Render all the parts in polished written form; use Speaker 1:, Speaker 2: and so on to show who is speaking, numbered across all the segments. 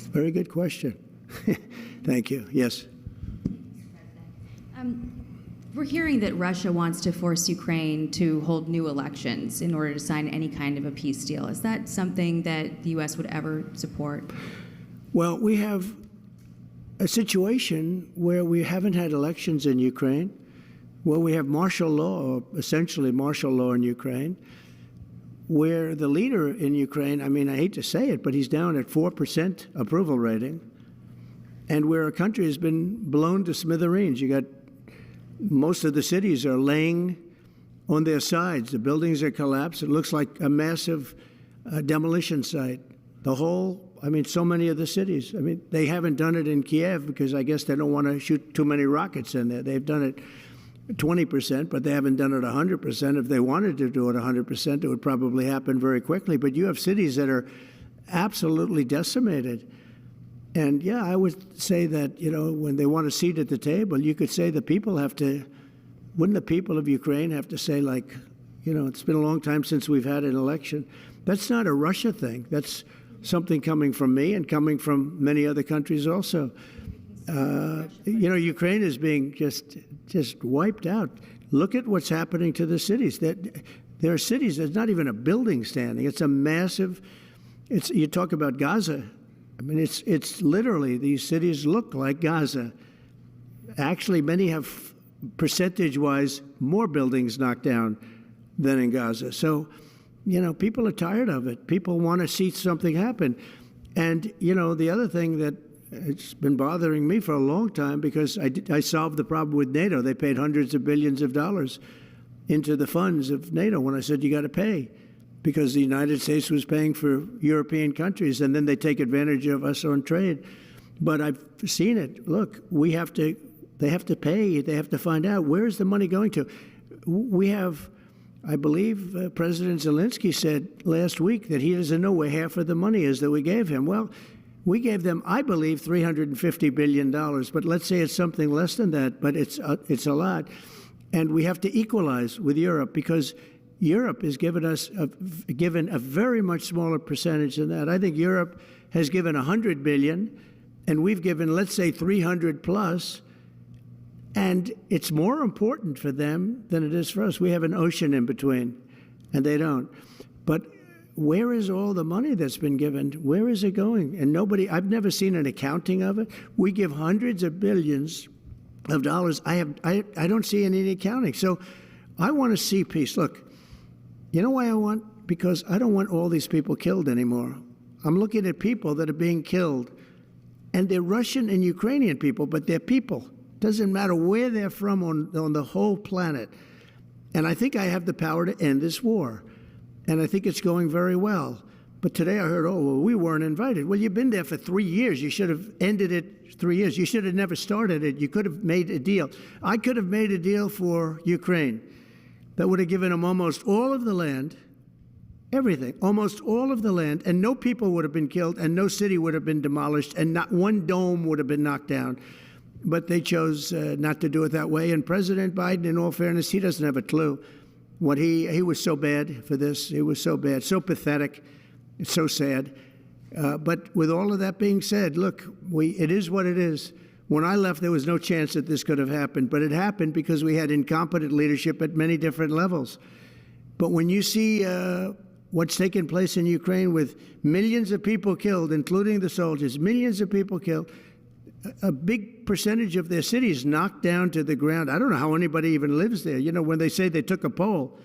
Speaker 1: Very good question. Thank you. Yes.
Speaker 2: We're hearing that Russia wants to force Ukraine to hold new elections in order to sign any kind of a peace deal. Is that something that the U.S. would ever support?
Speaker 1: Well, we have a situation where we haven't had elections in Ukraine, where we have martial law, or essentially martial law in Ukraine, where the leader in Ukraine, I mean, I hate to say it, but he's down at 4% approval rating, and where a country has been blown to smithereens. You got most of the cities are laying on their sides. The buildings are collapsed. It looks like a massive demolition site. The whole, I mean, so many of the cities. I mean, they haven't done it in Kiev because I guess they don't want to shoot too many rockets in there. They've done it 20%, but they haven't done it 100%. If they wanted to do it 100%, it would probably happen very quickly. But you have cities that are absolutely decimated. And yeah, I would say that, you know, when they want a seat at the table, you could say the people have to, wouldn't the people of Ukraine have to say, like, you know, it's been a long time since we've had an election. That's not a Russia thing. That's something coming from me and coming from many other countries also. You know, Ukraine is being just wiped out. Look at what's happening to the cities. There are cities, there's not even a building standing. It's a massive, you talk about Gaza. I mean, it's literally, these cities look like Gaza. Actually, many have, percentage-wise, more buildings knocked down than in Gaza. So, you know, people are tired of it. People want to see something happen. And, you know, the other thing that it's been bothering me for a long time, because I solved the problem with NATO. They paid hundreds of billions of dollars into the funds of NATO when I said you got to pay, because the United States was paying for European countries, and then they take advantage of us on trade. But I've seen it. Look, they have to pay. They have to find out, where is the money going to? We have, I believe President Zelensky said last week that he doesn't know where half of the money is that we gave him. Well, we gave them, I believe, $350 billion, but let's say it's something less than that, but it's a lot. And we have to equalize with Europe, because Europe has given us given a very much smaller percentage than that. I think Europe has given $100 billion, and we've given, let's say, 300 plus. And it's more important for them than it is for us. We have an ocean in between, and they don't. But where is all the money that's been given? Where is it going? And nobody, I've never seen an accounting of it. We give hundreds of billions of dollars. I don't see any accounting. So I want to see peace. Look, you know why I want? Because I don't want all these people killed anymore. I'm looking at people that are being killed, and they're Russian and Ukrainian people, but they're people. Doesn't matter where they're from on the whole planet. And I think I have the power to end this war. And I think it's going very well. But today I heard, oh, well, we weren't invited. Well, you've been there for 3 years. You should have ended it 3 years. You should have never started it. You could have made a deal. I could have made a deal for Ukraine that would have given them almost all of the land, everything, almost all of the land, and no people would have been killed, and no city would have been demolished, and not one dome would have been knocked down. But they chose not to do it that way. And President Biden, in all fairness, he doesn't have a clue. What he was so bad for this. He was so bad, so pathetic. It's so sad. But with all of that being said, look, it is what it is. When I left, there was no chance that this could have happened. But it happened because we had incompetent leadership at many different levels. But when you see what's taken place in Ukraine with millions of people killed, including the soldiers, millions of people killed, a big percentage of their cities knocked down to the ground. I don't know how anybody even lives there. You know, when they say they took a poll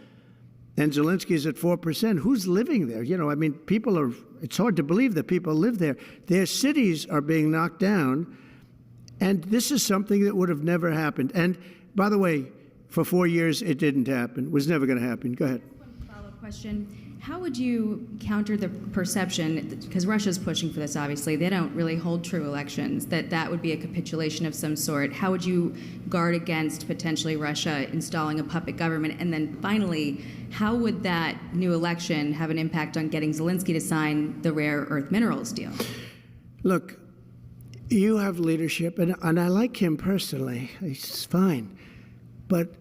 Speaker 1: and Zelensky's at 4%, who's living there? You know, I mean, people are, it's hard to believe that people live there. Their cities are being knocked down, and this is something that would have never happened. And by the way, for 4 years, it didn't happen. It was never going to happen. Go ahead.
Speaker 2: One follow-up question. How would you counter the perception, because Russia's pushing for this, obviously, they don't really hold true elections, that would be a capitulation of some sort? How would you guard against potentially Russia installing a puppet government? And then finally, how would that new election have an impact on getting Zelensky to sign the rare earth minerals deal?
Speaker 1: Look, you have leadership, and I like him personally. He's fine. But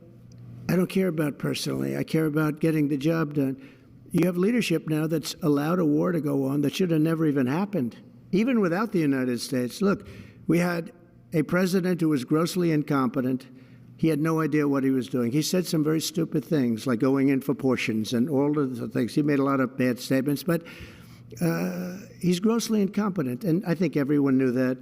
Speaker 1: I don't care about personally. I care about getting the job done. You have leadership now that's allowed a war to go on that should have never even happened. even without the United States. Look, we had a president who was grossly incompetent. He had no idea what he was doing. He said some very stupid things, like going in for portions and all of the things. He made a lot of bad statements, but he's grossly incompetent, and I think everyone knew that.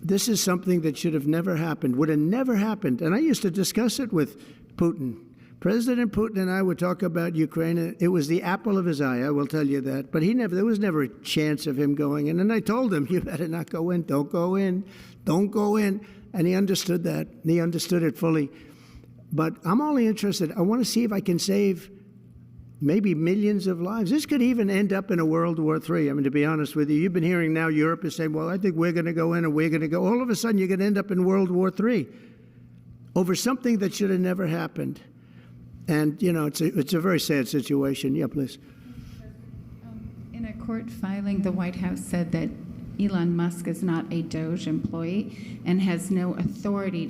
Speaker 1: This is something that should have never happened, would have never happened. And I used to discuss it with Putin. President Putin and I would talk about Ukraine. It was the apple of his eye, I will tell you that. But there was never a chance of him going in. And I told him, you better not go in. Don't go in. Don't go in. And he understood that. He understood it fully. But I'm only interested. I want to see if I can save maybe millions of lives. This could even end up in a World War III. I mean, to be honest with you, you've been hearing now Europe is saying, well, I think we're going to go in and we're going to go. All of a sudden, you're going to end up in World War III over something that should have never happened. And, you know, it's a very sad situation. Yeah, please.
Speaker 3: In a court filing, the White House said that Elon Musk is not a DOJ employee and has no authority